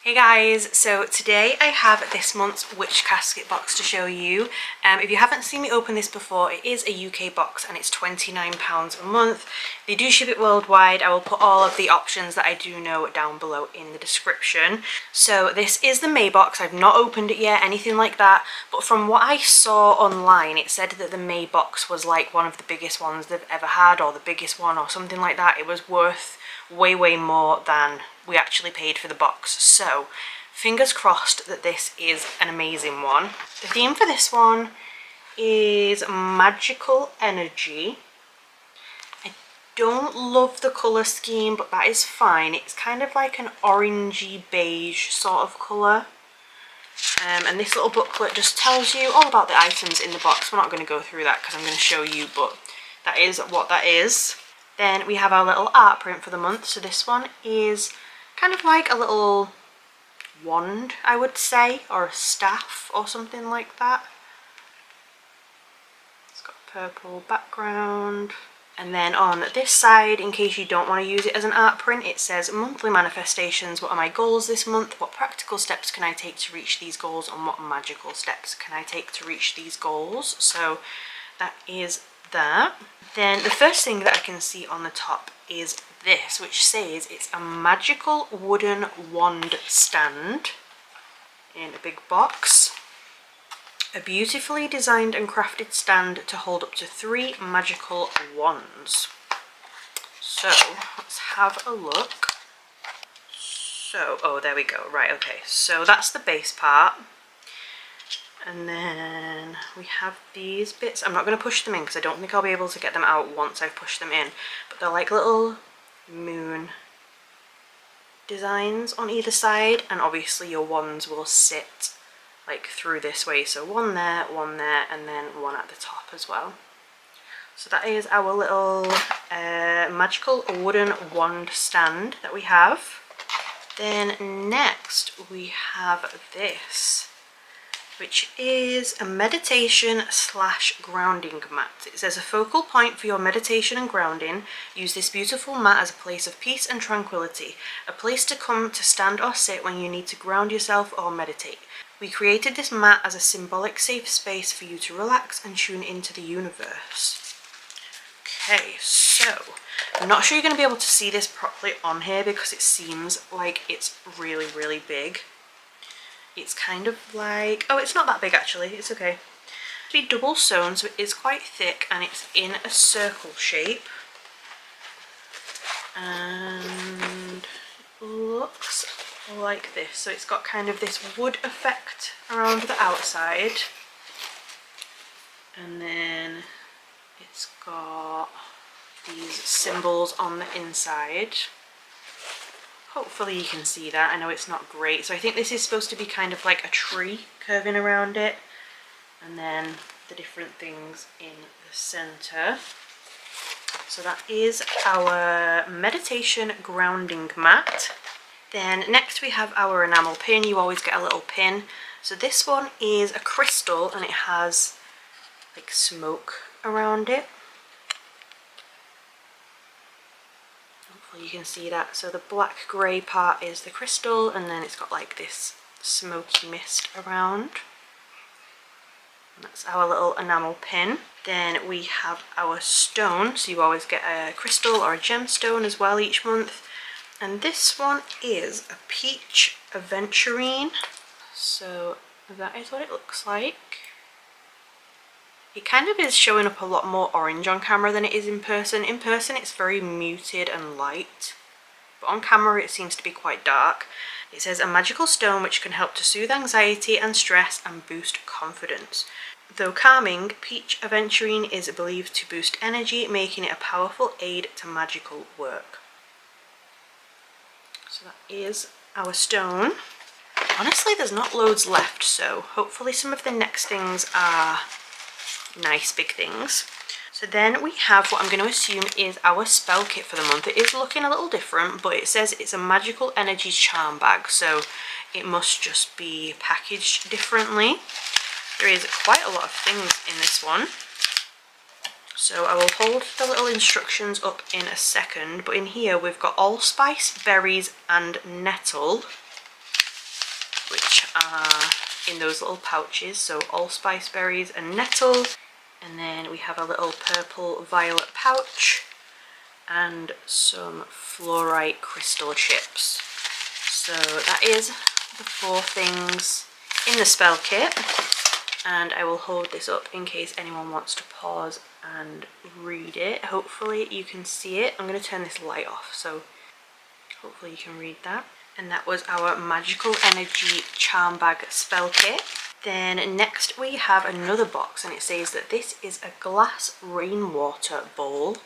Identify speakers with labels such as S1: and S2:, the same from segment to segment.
S1: Hey guys, so today I have this month's Witch Casket box to show you. If you haven't seen me open this before, it is a UK box and it's £29 a month. They do ship it worldwide. I will put all of the options that I do know down below in the description. So this is the May box. I've not opened it yet, anything like that, but from what I saw online, it said that the May box was like one of the biggest ones they've ever had, or the biggest one, or something like that. It was worth way more than we actually paid for the box, so fingers crossed that this is an amazing one. The theme for this one is magical energy. I don't love the colour scheme, but that is fine. It's kind of like an orangey beige sort of colour. And this little booklet just tells you all about the items in the box. We're not going to go through that because I'm going to show you, but that is what that is. Then we have our little art print for the month. So this one is kind of like a little wand, I would say, or a staff or something like that. It's got a purple background. And then on this side, in case you don't want to use it as an art print, it says monthly manifestations. What are my goals this month? What practical steps can I take to reach these goals? And what magical steps can I take to reach these goals? So that is that. Then the first thing that I can see on the top is this, which says it's a magical wooden wand stand in a big box. A beautifully designed and crafted stand to hold up to 3 magical wands. So let's have a look. So, oh, there we go. Right, okay. So that's the base part. And then we have these bits. I'm not going to push them in because I don't think I'll be able to get them out once I've pushed them in. But they're like little moon designs on either side. And obviously your wands will sit like through this way. So one there, and then one at the top as well. So that is our little magical wooden wand stand that we have. Then next we have this, which is a meditation / grounding mat. It says a focal point for your meditation and grounding. Use this beautiful mat as a place of peace and tranquility, a place to come to stand or sit when you need to ground yourself or meditate. We created this mat as a symbolic safe space for you to relax and tune into the universe. Okay, so I'm not sure you're going to be able to see this properly on here because it seems like it's really big. It's kind of like, oh, it's not that big actually, it's okay. It's be double sewn, so it is quite thick and it's in a circle shape. And it looks like this. So it's got kind of this wood effect around the outside. And then it's got these symbols on the inside. Hopefully you can see that. I know it's not great. So I think this is supposed to be kind of like a tree curving around it. And then the different things in the center. So that is our meditation grounding mat. Then next we have our enamel pin. You always get a little pin. So this one is a crystal and it has like smoke around it. You can see that. So the black grey part is the crystal and then it's got like this smoky mist around. And that's our little enamel pin. Then we have our stone, so you always get a crystal or a gemstone as well each month. And this one is a peach aventurine. So that is what it looks like. It kind of is showing up a lot more orange on camera than it is in person. In person it's very muted and light, but on camera it seems to be quite dark. It says a magical stone which can help to soothe anxiety and stress and boost confidence. Though calming, peach aventurine is believed to boost energy, making it a powerful aid to magical work. So that is our stone. Honestly, there's not loads left, so hopefully some of the next things are nice big things. So then we have what I'm going to assume is our spell kit for the month. It is looking a little different, but it says it's a magical energy charm bag, so it must just be packaged differently. There is quite a lot of things in this one, so I will hold the little instructions up in a second. But in here we've got allspice, berries and nettle. which are in those little pouches, so allspice berries and nettles. And then we have a little purple violet pouch and some fluorite crystal chips. So that is the 4 things in the spell kit, and I will hold this up in case anyone wants to pause and read it. Hopefully you can see it. I'm going to turn this light off, so hopefully you can read that. And that was our Magical Energy Charm Bag spell kit. Then next we have another box, and it says that this is a glass rainwater bowl.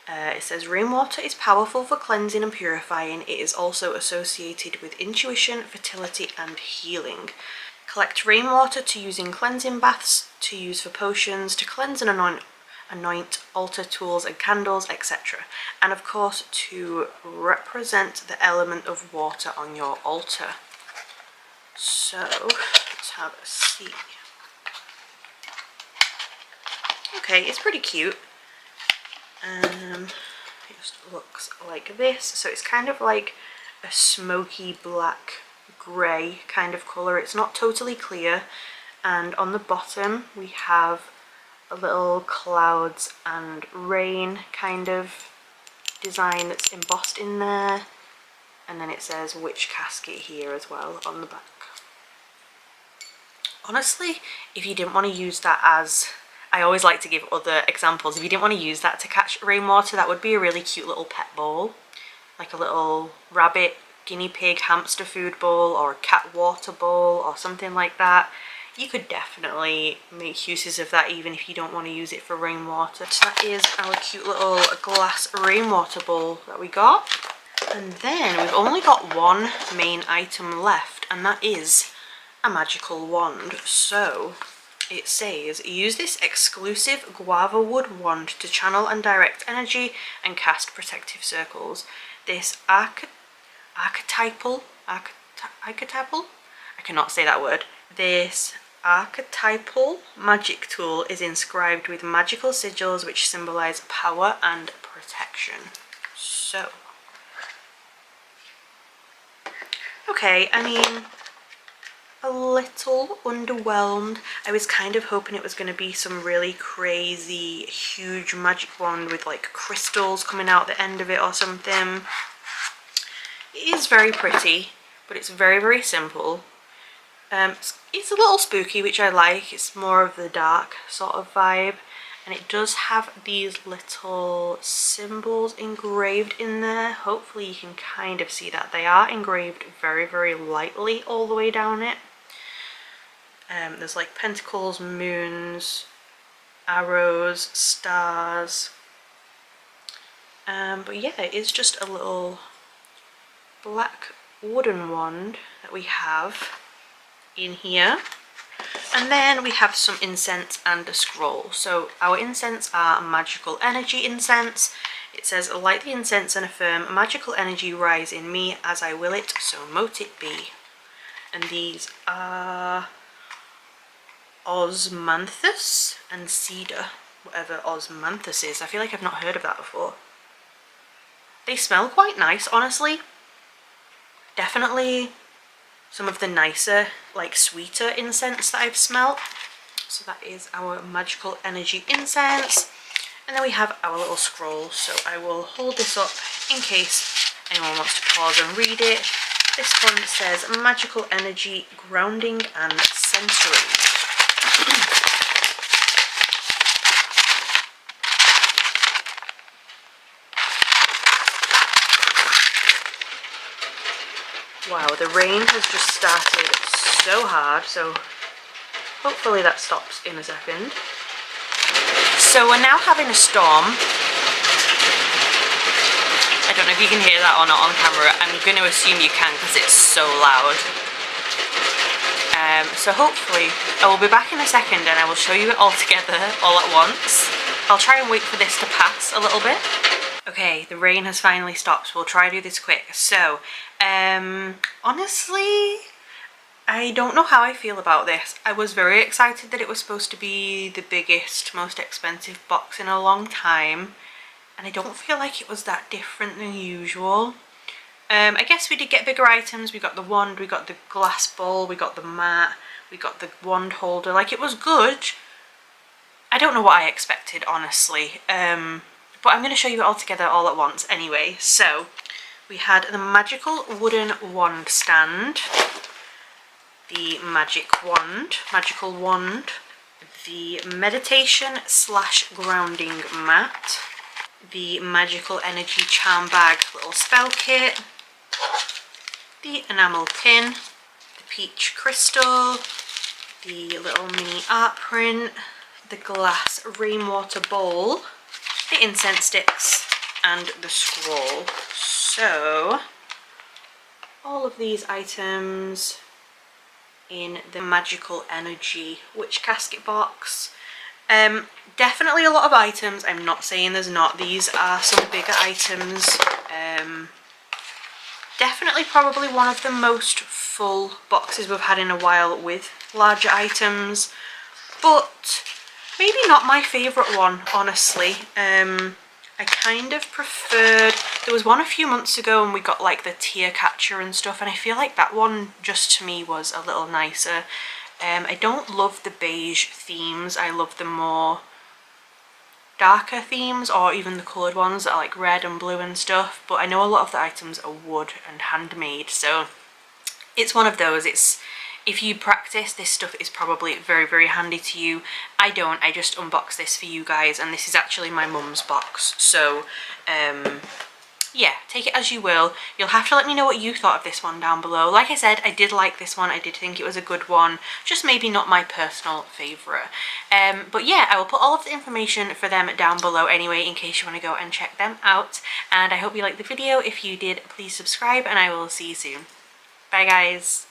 S1: It says rainwater is powerful for cleansing and purifying. It is also associated with intuition, fertility and healing. Collect rainwater to use in cleansing baths, to use for potions, to cleanse and anoint altar tools and candles, etc. And of course to represent the element of water on your altar. So let's have a see. Okay, it's pretty cute. It just looks like this. So it's kind of like a smoky black grey kind of colour. It's not totally clear, and on the bottom we have a little clouds and rain kind of design that's embossed in there, and then it says witch casket here as well on the back. Honestly, if you didn't want to use that as, I always like to give other examples, if you didn't want to use that to catch rainwater, that would be a really cute little pet bowl, like a little rabbit, guinea pig, hamster food bowl, or a cat water bowl or something like that. You could definitely make uses of that even if you don't want to use it for rainwater. So that is our cute little glass rainwater bowl that we got. And then we've only got one main item left, and that is a magical wand. So it says, use this exclusive guava wood wand to channel and direct energy and cast protective circles. This archetypal, I cannot say that word. This archetypal magic tool is inscribed with magical sigils which symbolize power and protection. So, okay, I mean, a little underwhelmed. I was kind of hoping it was going to be some really crazy huge magic wand with like crystals coming out the end of it or something. It is very pretty, but it's very, very simple. It's a little spooky, which I like. It's more of the dark sort of vibe, and it does have these little symbols engraved in there. Hopefully you can kind of see that. They are engraved very, very lightly all the way down it. There's like pentacles, moons, arrows, stars. But yeah, it is just a little black wooden wand that we have in here. And then we have some incense and a scroll. So our incense are magical energy incense. It says, light the incense and affirm, magical energy rise in me as I will it, so mote it be. And these are osmanthus and cedar, whatever osmanthus is. I feel like I've not heard of that before. They smell quite nice, honestly. Definitely some of the nicer, like sweeter incense that I've smelled. So that is our magical energy incense. And then we have our little scroll. So I will hold this up in case anyone wants to pause and read it. This one says magical energy, grounding and centering. Wow, the rain has just started so hard, so hopefully that stops in a second. So we're now having a storm. I don't know if you can hear that or not on camera. I'm going to assume you can because it's so loud. So hopefully I will be back in a second and I will show you it all together all at once. I'll try and wait for this to pass a little bit. Okay, the rain has finally stopped, so we'll try to do this quick. So, honestly, I don't know how I feel about this. I was very excited that it was supposed to be the biggest, most expensive box in a long time, and I don't feel like it was that different than usual. I guess we did get bigger items. We got the wand, we got the glass bowl, we got the mat, we got the wand holder. Like, it was good. I don't know what I expected, honestly. But I'm going to show you it all together all at once anyway. So we had the magical wooden wand stand, the magical wand, the meditation / grounding mat, the magical energy charm bag little spell kit, the enamel pin, the peach crystal, the little mini art print, the glass rainwater bowl, the incense sticks, and the scroll. So all of these items in the magical energy witch casket box. Definitely a lot of items. I'm not saying there's not. These are some bigger items. Definitely probably one of the most full boxes we've had in a while with larger items, but maybe not my favourite one, honestly. I kind of preferred, there was one a few months ago and we got like the tear catcher and stuff, and I feel like that one just to me was a little nicer. I don't love the beige themes. I love the more darker themes, or even the coloured ones that are like red and blue and stuff, but I know a lot of the items are wood and handmade, so it's one of those. It's, if you practice, this stuff is probably very, very handy to you. I don't, I just unboxed this for you guys, and this is actually my mum's box, so yeah, take it as you will. You'll have to let me know what you thought of this one down below. Like I said, I did like this one. I did think it was a good one, just maybe not my personal favourite. But yeah, I will put all of the information for them down below anyway, in case you want to go and check them out. And I hope you liked the video. If you did, please subscribe, and I will see you soon. Bye guys.